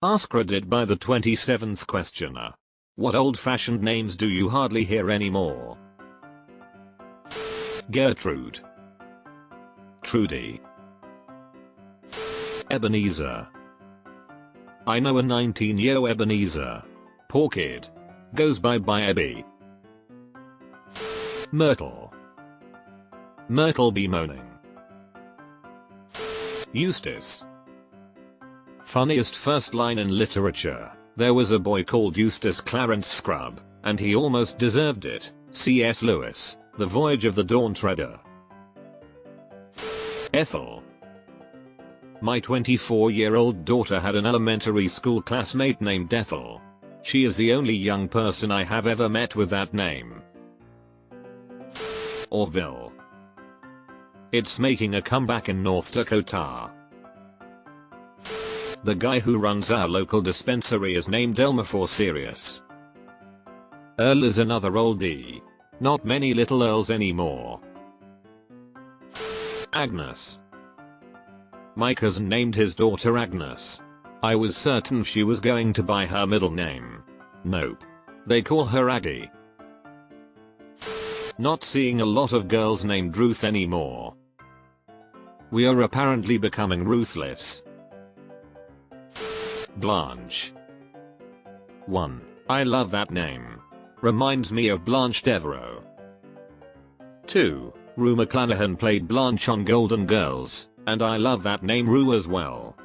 AskReddit by the 27th questioner. What old-fashioned names do you hardly hear anymore? Gertrude, Trudy, Ebenezer. I know a 19-year Ebenezer. Poor kid. Goes by Ebby. Myrtle, Myrtle be moaning. Eustace. Funniest first line in literature. There was a boy called Eustace Clarence Scrubb, and he almost deserved it. C.S. Lewis, The Voyage of the Dawn Treader. Ethel. My 24-year-old daughter had an elementary school classmate named Ethel. She is the only young person I have ever met with that name. Orville. It's making a comeback in North Dakota. The guy who runs our local dispensary is named Elmer for Sirius. Earl is another oldie. Not many little Earls anymore. Agnes. My cousin named his daughter Agnes. I was certain she was going to buy her middle name. Nope. They call her Aggie. Not seeing a lot of girls named Ruth anymore. We are apparently becoming ruthless. Blanche. 1. I love that name. Reminds me of Blanche Devereaux. 2. Rue McClanahan played Blanche on Golden Girls, and I love that name Rue as well.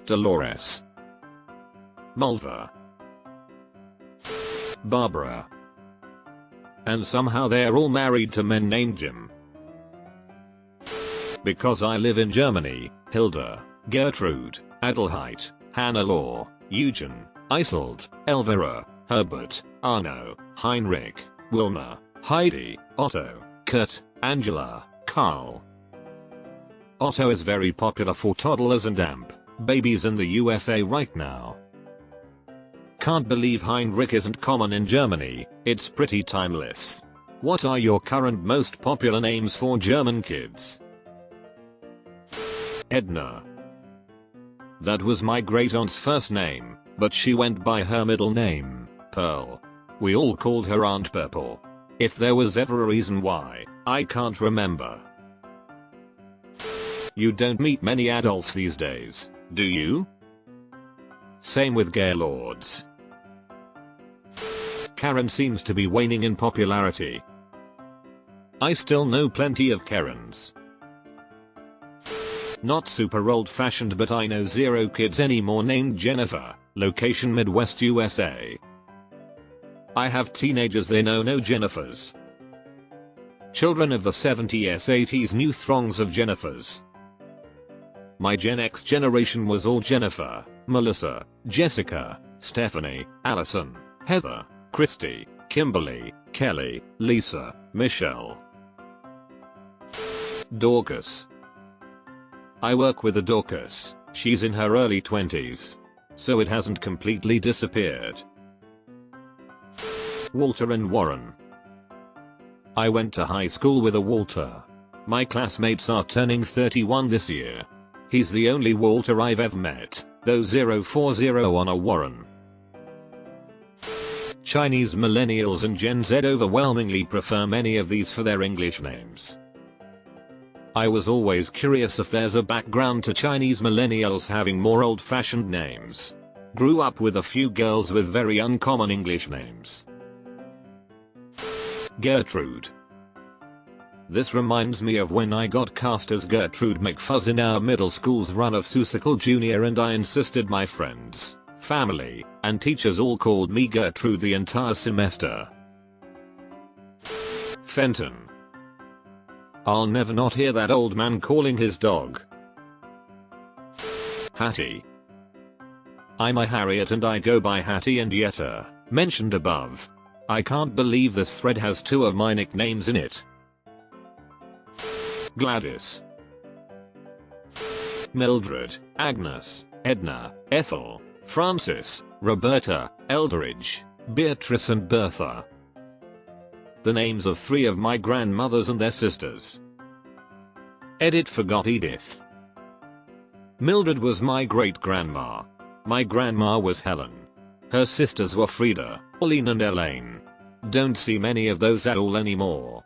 Dolores. Mulva. Barbara. And somehow they're all married to men named Jim. Because I live in Germany, Hilda, Gertrude, Adelheid, Hannah-Law, Eugen, Isolde, Elvira, Herbert, Arno, Heinrich, Wilma, Heidi, Otto, Kurt, Angela, Carl. Otto is very popular for toddlers and amp babies in the USA right now. Can't believe Heinrich isn't common in Germany, it's pretty timeless. What are your current most popular names for German kids? Edna. That was my great-aunt's first name, but she went by her middle name, Pearl. We all called her Aunt Purple. If there was ever a reason why, I can't remember. You don't meet many Adolfs these days, do you? Same with Gaylords. Karen seems to be waning in popularity. I still know plenty of Karens. Not super old-fashioned, but I know 0 kids anymore named Jennifer. Location Midwest USA. I have teenagers they know no Jennifers. Children of the 70s 80s knew throngs of Jennifers. My Gen X generation was all Jennifer, Melissa, Jessica, Stephanie, Allison, Heather, Christy, Kimberly, Kelly, Lisa, Michelle. Dorcas. I work with a Dorcas. She's in her early 20s. So it hasn't completely disappeared. Walter and Warren. I went to high school with a Walter. My classmates are turning 31 this year. He's the only Walter I've ever met, though 040 on a Warren. Chinese millennials and Gen Z overwhelmingly prefer many of these for their English names. I was always curious if there's a background to Chinese millennials having more old-fashioned names. Grew up with a few girls with very uncommon English names. Gertrude. This reminds me of when I got cast as Gertrude McFuzz in our middle school's run of Seussical Jr. and I insisted my friends, family, and teachers all called me Gertrude the entire semester. Fenton. I'll never not hear that old man calling his dog Hattie. I'm a Harriet and I go by Hattie and Yetta, mentioned above. I can't believe this thread has 2 of my nicknames in it. Gladys. Mildred, Agnes, Edna, Ethel, Frances, Roberta, Eldridge, Beatrice and Bertha. The names of 3 of my grandmothers and their sisters. Edit forgot Edith. Mildred was my great-grandma. My grandma was Helen. Her sisters were Frida, Pauline and Elaine. Don't see many of those at all anymore.